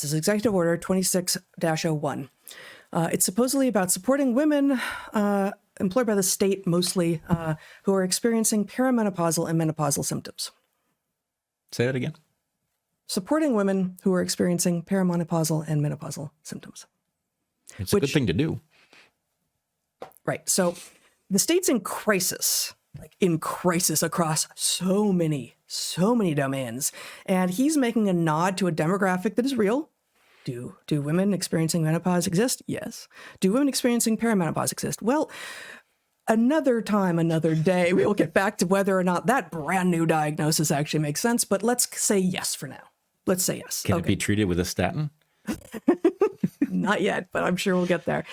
This is Executive Order 26-01. It's supposedly about supporting women employed by the state mostly who are experiencing perimenopausal and menopausal symptoms. Say that again. Supporting women who are experiencing perimenopausal and menopausal symptoms. It's a good thing to do. Right. So the state's in crisis, across so many domains. And he's making a nod to a demographic that is real. Do women experiencing menopause exist? Yes. Do women experiencing perimenopause exist? Well, another time, another day, we will get back to whether or not that brand new diagnosis actually makes sense. But let's say yes for now. Let's say yes. Can it be treated with a statin? Not yet, but I'm sure we'll get there.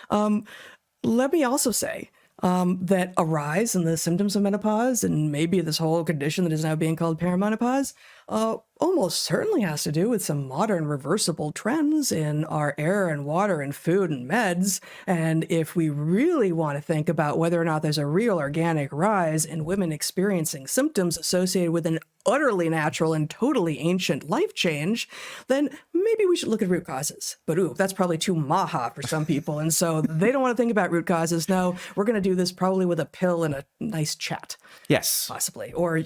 Let me also say that a rise in the symptoms of menopause and maybe this whole condition that is now being called perimenopause almost certainly has to do with some modern reversible trends in our air and water and food and meds. And if we really want to think about whether or not there's a real organic rise in women experiencing symptoms associated with an utterly natural and totally ancient life change, then maybe we should look at root causes. But that's probably too maha for some people. And so they don't want to think about root causes. No, we're going to do this probably with a pill and a nice chat. Yes. Possibly. Or,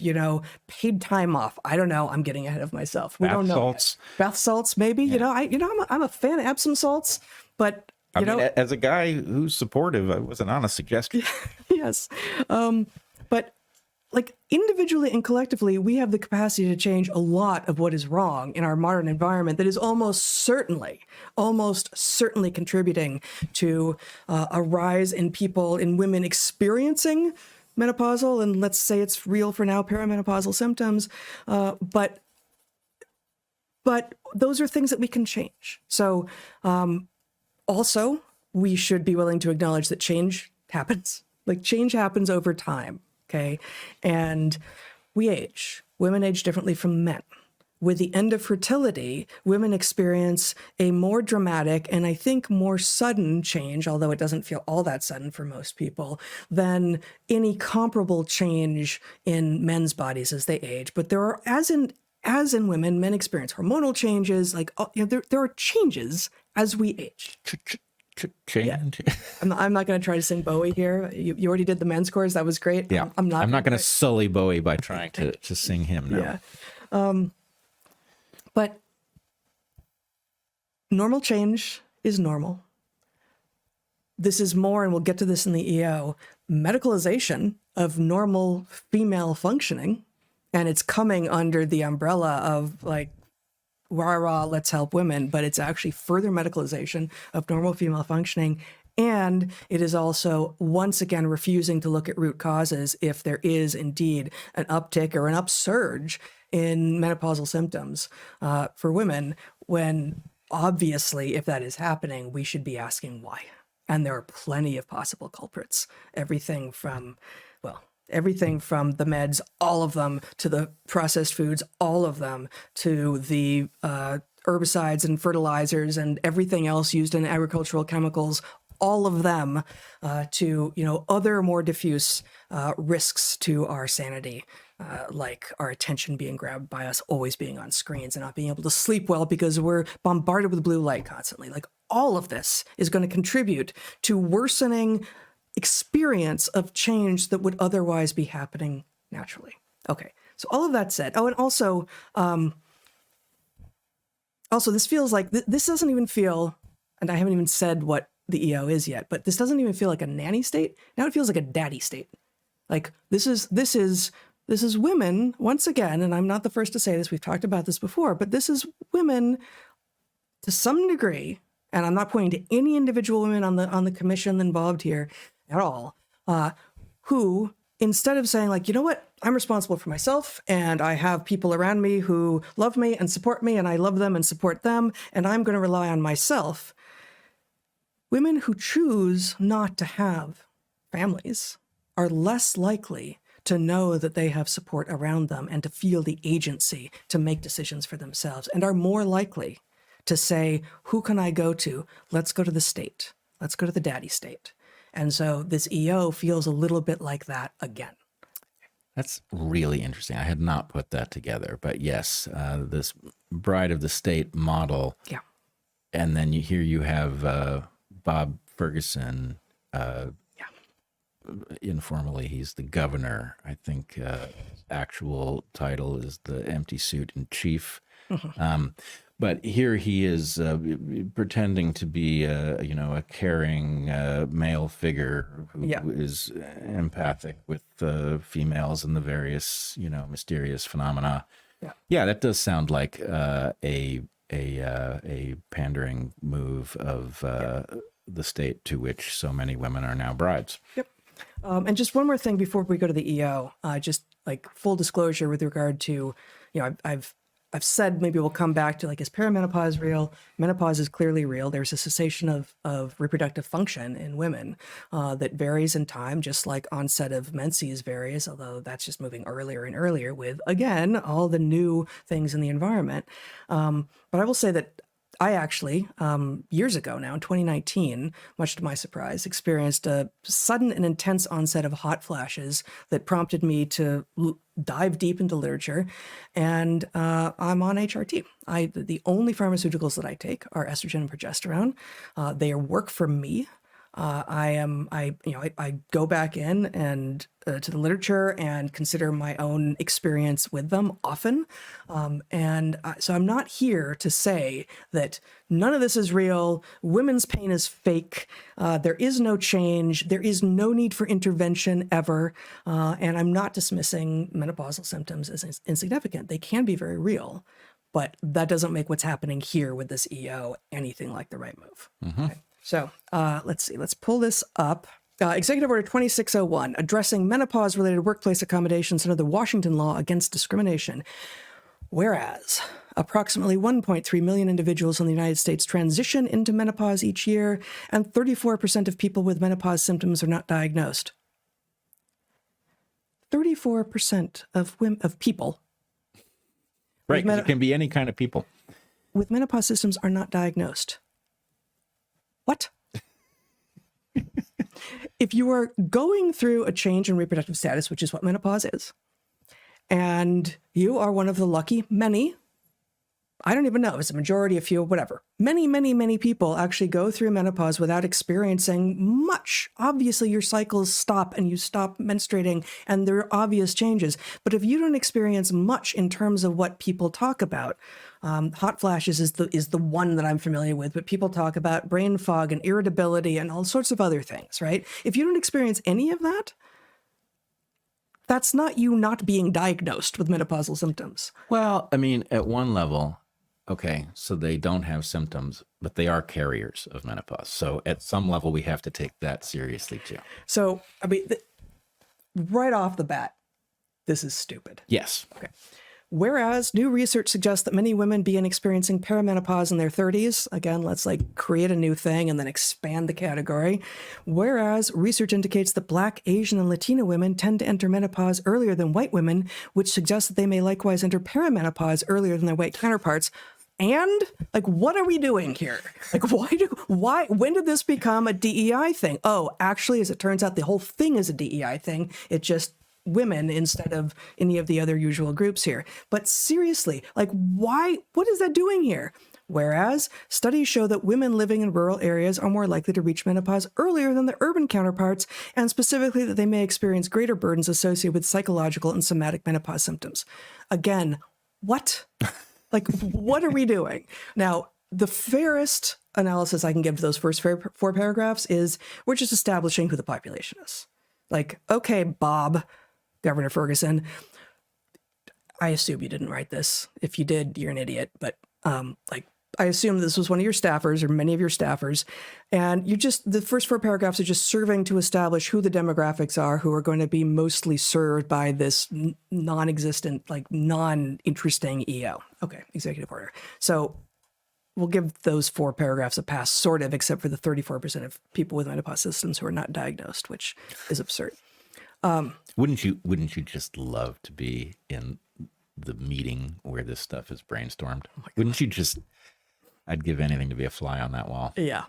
paid time off. I don't know. I'm getting ahead of myself. We don't know. Salts. Bath salts, maybe. Yeah. I'm a fan of Epsom salts, but I mean, as a guy who's supportive, I wasn't on a suggestion. Yes. But individually and collectively, we have the capacity to change a lot of what is wrong in our modern environment that is almost certainly contributing to a rise in women experiencing menopausal, and let's say it's real for now, perimenopausal symptoms. But those are things that we can change. So also, we should be willing to acknowledge that change happens. Change happens over time. Okay. And we age. Women age differently from men. With the end of fertility, women experience a more dramatic and I think more sudden change, although it doesn't feel all that sudden for most people, than any comparable change in men's bodies as they age. But there are, as in women, men experience hormonal changes. There are changes as we age. Change. Yeah. I'm not going to try to sing Bowie here. You already did the men's chorus. That was great. Yeah. I'm not going to sully Bowie by trying to sing him now. Yeah. But normal change is normal. This is more, and we'll get to this in the EO, medicalization of normal female functioning. And it's coming under the umbrella of rah, let's help women, but it's actually further medicalization of normal female functioning. And it is also, once again, refusing to look at root causes if there is indeed an uptick or an upsurge in menopausal symptoms for women, when obviously, if that is happening, we should be asking why. And there are plenty of possible culprits. Everything from the meds, all of them, to the processed foods, all of them, to the herbicides and fertilizers and everything else used in agricultural chemicals, all of them, to other more diffuse risks to our sanity, like our attention being grabbed by us always being on screens and not being able to sleep well because we're bombarded with blue light constantly. All of this is going to contribute to worsening experience of change that would otherwise be happening naturally. Okay, so all of that said, and also this feels like, this doesn't even feel, and I haven't even said what the EO is yet, but this doesn't even feel like a nanny state. Now it feels like a daddy state. This is women, once again, and I'm not the first to say this, we've talked about this before, but this is women to some degree, and I'm not pointing to any individual women on the commission involved here at all, who, instead of saying you know what, I'm responsible for myself and I have people around me who love me and support me and I love them and support them and I'm going to rely on myself. Women who choose not to have families are less likely to know that they have support around them and to feel the agency to make decisions for themselves, and are more likely to say, who can I go to? Let's go to the state. Let's go to the daddy state. And so this EO feels a little bit like that again. That's really interesting. I had not put that together, but yes, this bride of the state model. Yeah. And then you have Bob Ferguson. Yeah. Informally, he's the governor. I think his actual title is the empty suit in chief. But here he is pretending to be, a caring male figure who is empathic with females and the various, mysterious phenomena. Yeah, that does sound like a pandering move of the state to which so many women are now brides. Yep. And just one more thing before we go to the EO, just like full disclosure with regard to, I've said, maybe we'll come back to, like, is perimenopause real? Menopause is clearly real. There's a cessation of reproductive function in women that varies in time, just like onset of menses varies, although that's just moving earlier and earlier with, again, all the new things in the environment. But I will say that I actually, years ago now, in 2019, much to my surprise, experienced a sudden and intense onset of hot flashes that prompted me to dive deep into literature. And I'm on HRT. The only pharmaceuticals that I take are estrogen and progesterone. They work for me. I go back in and to the literature and consider my own experience with them often. So I'm not here to say that none of this is real. Women's pain is fake. There is no change. There is no need for intervention ever. And I'm not dismissing menopausal symptoms as insignificant. They can be very real, but that doesn't make what's happening here with this EO anything like the right move. Okay. So let's see, let's pull this up. Executive Order 2601, addressing menopause-related workplace accommodations under the Washington Law Against Discrimination. Whereas approximately 1.3 million individuals in the United States transition into menopause each year, and 34% of people with menopause symptoms are not diagnosed. 34% of people. Right, 'cause it can be any kind of people. With menopause symptoms are not diagnosed. What? If you are going through a change in reproductive status, which is what menopause is, and you are one of the lucky many, I don't even know if it's a majority, a few, whatever. Many, many, many people actually go through menopause without experiencing much. Obviously, your cycles stop and you stop menstruating and there are obvious changes. But if you don't experience much in terms of what people talk about, hot flashes is the one that I'm familiar with, but people talk about brain fog and irritability and all sorts of other things, right? If you don't experience any of that, that's not you not being diagnosed with menopausal symptoms. Well, I mean, at one level, okay, so they don't have symptoms, but they are carriers of menopause. So at some level, we have to take that seriously too. So, I mean, right off the bat, this is stupid. Yes. Okay. Whereas new research suggests that many women begin experiencing perimenopause in their 30s. Again, let's create a new thing and then expand the category. Whereas research indicates that Black, Asian, and Latina women tend to enter menopause earlier than white women, which suggests that they may likewise enter perimenopause earlier than their white counterparts. And what are we doing here? When did this become a DEI thing? Oh, actually, as it turns out, the whole thing is a DEI thing. It just women instead of any of the other usual groups here. But seriously, why? What is that doing here? Whereas studies show that women living in rural areas are more likely to reach menopause earlier than their urban counterparts, and specifically that they may experience greater burdens associated with psychological and somatic menopause symptoms. Again, what? What are we doing? Now, the fairest analysis I can give to those first four paragraphs is we're just establishing who the population is. Okay, Bob, Governor Ferguson, I assume you didn't write this. If you did, you're an idiot. But I assume this was one of your staffers or many of your staffers. And the first four paragraphs are just serving to establish who the demographics are who are going to be mostly served by this non-existent, non-interesting EO. Okay, executive order. So we'll give those four paragraphs a pass, sort of, except for the 34% of people with menopause symptoms who are not diagnosed, which is absurd. Wouldn't you just love to be in the meeting where this stuff is brainstormed? Wouldn't you just? I'd give anything to be a fly on that wall. Yeah.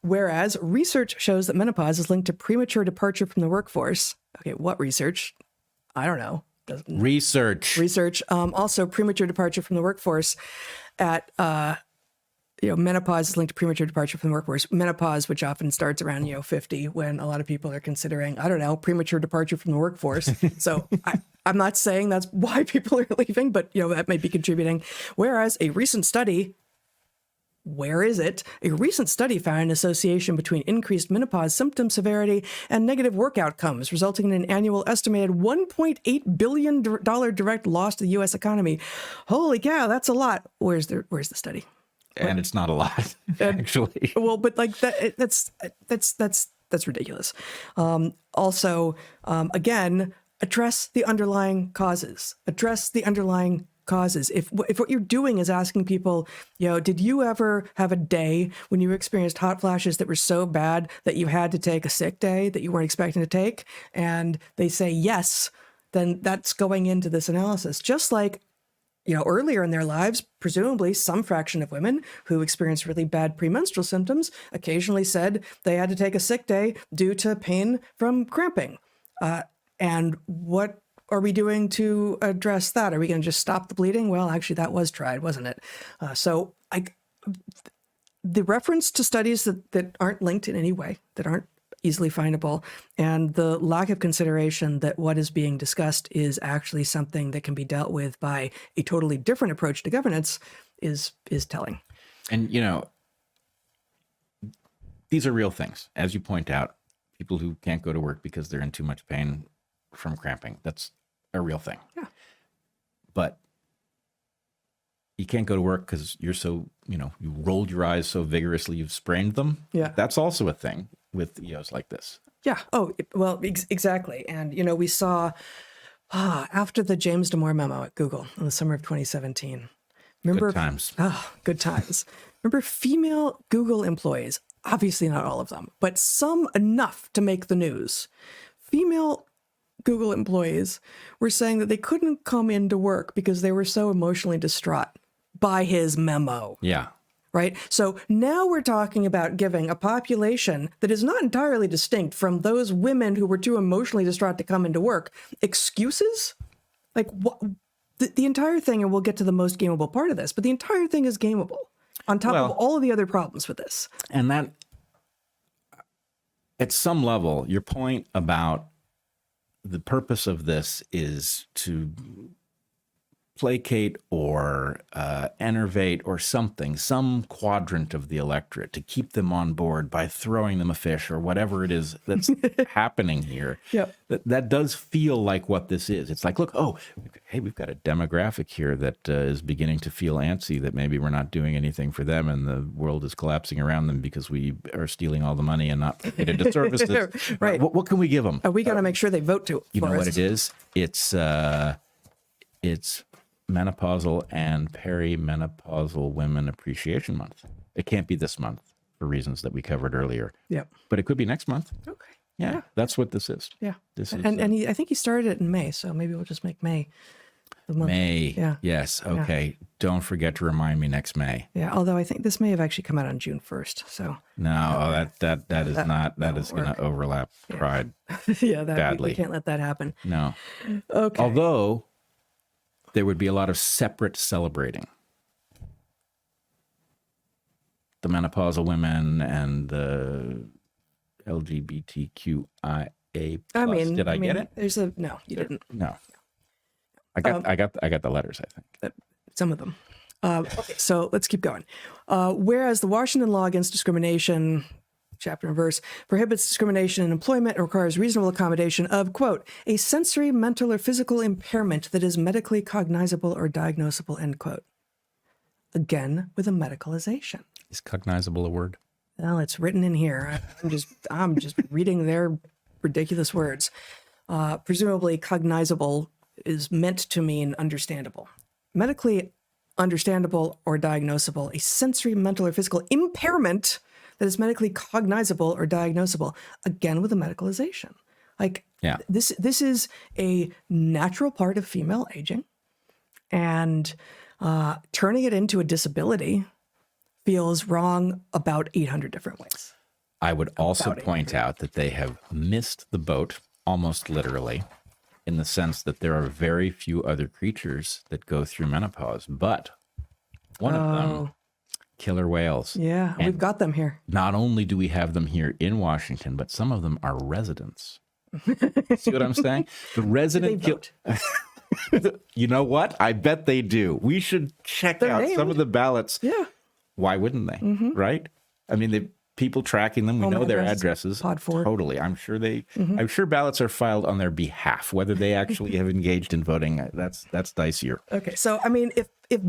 Whereas research shows that menopause is linked to premature departure from the workforce. Okay, what research? I don't know. Research. Also, premature departure from the workforce at menopause is linked to premature departure from the workforce. Menopause, which often starts around 50, when a lot of people are considering, I don't know, premature departure from the workforce. So I'm not saying that's why people are leaving, but that may be contributing. Whereas a recent study. Where is it? A recent study found an association between increased menopause symptom severity and negative work outcomes, resulting in an annual estimated $1.8 billion direct loss to the U.S. economy. Holy cow, that's a lot. Where's the study? And it's not a lot, actually. Well, but like that's ridiculous. Again, address the underlying causes. If what you're doing is asking people, did you ever have a day when you experienced hot flashes that were so bad that you had to take a sick day that you weren't expecting to take? And they say yes, then that's going into this analysis. Just like, earlier in their lives, presumably some fraction of women who experienced really bad premenstrual symptoms occasionally said they had to take a sick day due to pain from cramping. And what are we doing to address that? Are we going to just stop the bleeding? Well, actually, that was tried, wasn't it? The reference to studies that aren't linked in any way, that aren't easily findable, and the lack of consideration that what is being discussed is actually something that can be dealt with by a totally different approach to governance is telling. And, these are real things. As you point out, people who can't go to work because they're in too much pain from cramping, that's a real thing. Yeah. But you can't go to work because you're so, you rolled your eyes so vigorously you've sprained them. Yeah. That's also a thing with EOs like this. Yeah. Oh, well, exactly. And, we saw after the James Damore memo at Google in the summer of 2017. Remember, good times. Oh, good times. Remember female Google employees, obviously not all of them, but some enough to make the news. Female Google employees were saying that they couldn't come into work because they were so emotionally distraught by his memo. Yeah. Right? So now we're talking about giving a population that is not entirely distinct from those women who were too emotionally distraught to come into work excuses? Like what? The entire thing, and we'll get to the most gameable part of this, but the entire thing is gameable on top of all of the other problems with this. And that, at some level, your point about the purpose of this is to placate or enervate or something, some quadrant of the electorate, to keep them on board by throwing them a fish or whatever it is that's happening here. Yep. That does feel like what this is. It's like, look, hey, we've got a demographic here that is beginning to feel antsy that maybe we're not doing anything for them and the world is collapsing around them because we are stealing all the money and not paying into services. Right. What can we give them? We got to make sure they vote to. You know what it is? It's Menopausal and Perimenopausal Women Appreciation Month. It can't be this month for reasons that we covered earlier. Yep. But it could be next month. Okay. Yeah. That's what this is. Yeah. This is, and I think he started it in May, so maybe we'll just make May the month. May. Yeah. Yes. Okay. Yeah. Don't forget to remind me next May. Yeah. Although I think this may have actually come out on June 1st. So no, that is going to overlap Pride. Yeah. Badly. We can't let that happen. No. Okay. Although there would be a lot of separate celebrating. The menopausal women and the LGBTQIA+. Did I get it? No, you didn't. No. I got the letters, I think. Some of them. Okay, so let's keep going. Whereas the Washington law against discrimination, chapter and verse, prohibits discrimination in employment and requires reasonable accommodation of, quote, a sensory, mental, or physical impairment that is medically cognizable or diagnosable, end quote. Again, with a medicalization. Is cognizable a word? Well, it's written in here. I'm just reading their ridiculous words. Presumably cognizable is meant to mean understandable. Medically understandable or diagnosable, a sensory, mental, or physical impairment that is medically cognizable or diagnosable, again with a medicalization. Like, this is a natural part of female aging, and turning it into a disability feels wrong about 800 different ways. I would also point out that they have missed the boat, almost literally, in the sense that there are very few other creatures that go through menopause, but one of them, killer whales. Yeah, And we've got them here. not only do we have them here in Washington, but some of them are residents. See what I'm saying? The resident They vote. You know what? I bet they do. We should check They're out some named. of the ballots. Yeah. Why wouldn't they? Right? I mean, the people tracking them, we know their addresses. Pod 4. Totally. I'm sure ballots are filed on their behalf. Whether they actually have engaged in voting, that's dicier. Okay, so I mean, if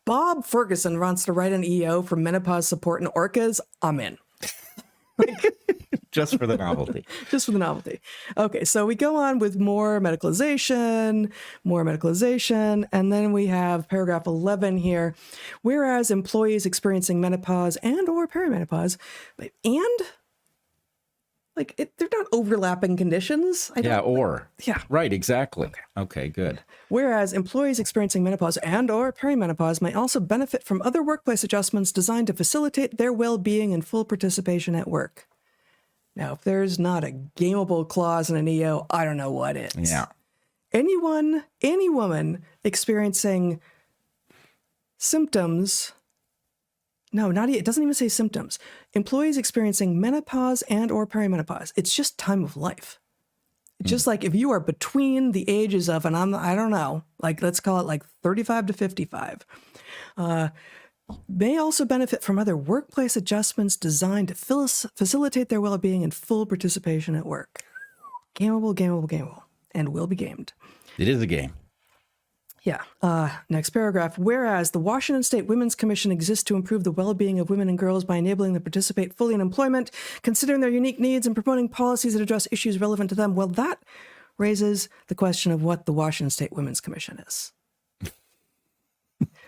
Bob Ferguson wants to write an EO for menopause support in orcas, I'm in. Just for the novelty. Just for the novelty. Okay, so we go on with more medicalization, and then we have paragraph 11 here. Whereas employees experiencing menopause and or perimenopause, they're not overlapping conditions. Right, exactly. Okay, good. Whereas employees experiencing menopause and or perimenopause may also benefit from other workplace adjustments designed to facilitate their well-being and full participation at work. Now, if there's not a gameable clause in an EO, I don't know what is. Yeah. Any woman experiencing symptoms, it doesn't even say symptoms. Employees experiencing menopause and or perimenopause. It's just time of life. Just like if you are between the ages of, and I don't know, like let's call it like 35 to 55, may also benefit from other workplace adjustments designed to facilitate their well-being and full participation at work. Gameable, and will be gamed. It is a game. Yeah. Next paragraph. Whereas the Washington State Women's Commission exists to improve the well-being of women and girls by enabling them to participate fully in employment, considering their unique needs, and promoting policies that address issues relevant to them. Well, that raises the question of what the Washington State Women's Commission is.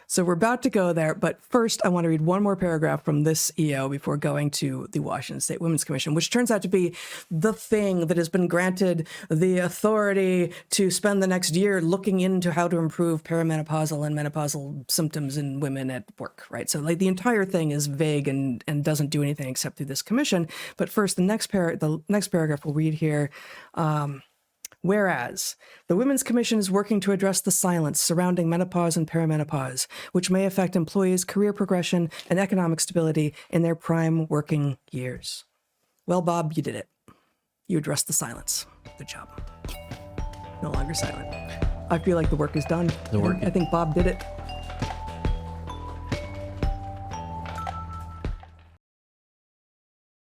So we're about to go there, but first I want to read one more paragraph from this EO before going to the Washington State Women's Commission, which turns out to be the thing that has been granted the authority to spend the next year looking into how to improve perimenopausal and menopausal symptoms in women at work, right? So like the entire thing is vague and doesn't do anything except through this commission. But first, the next paragraph we'll read here. Whereas the Women's Commission is working to address the silence surrounding menopause and perimenopause, which may affect employees' career progression and economic stability in their prime working years. Well, Bob, you did it. You addressed the silence. Good job. No longer silent. I feel like the work is done. I think Bob did it.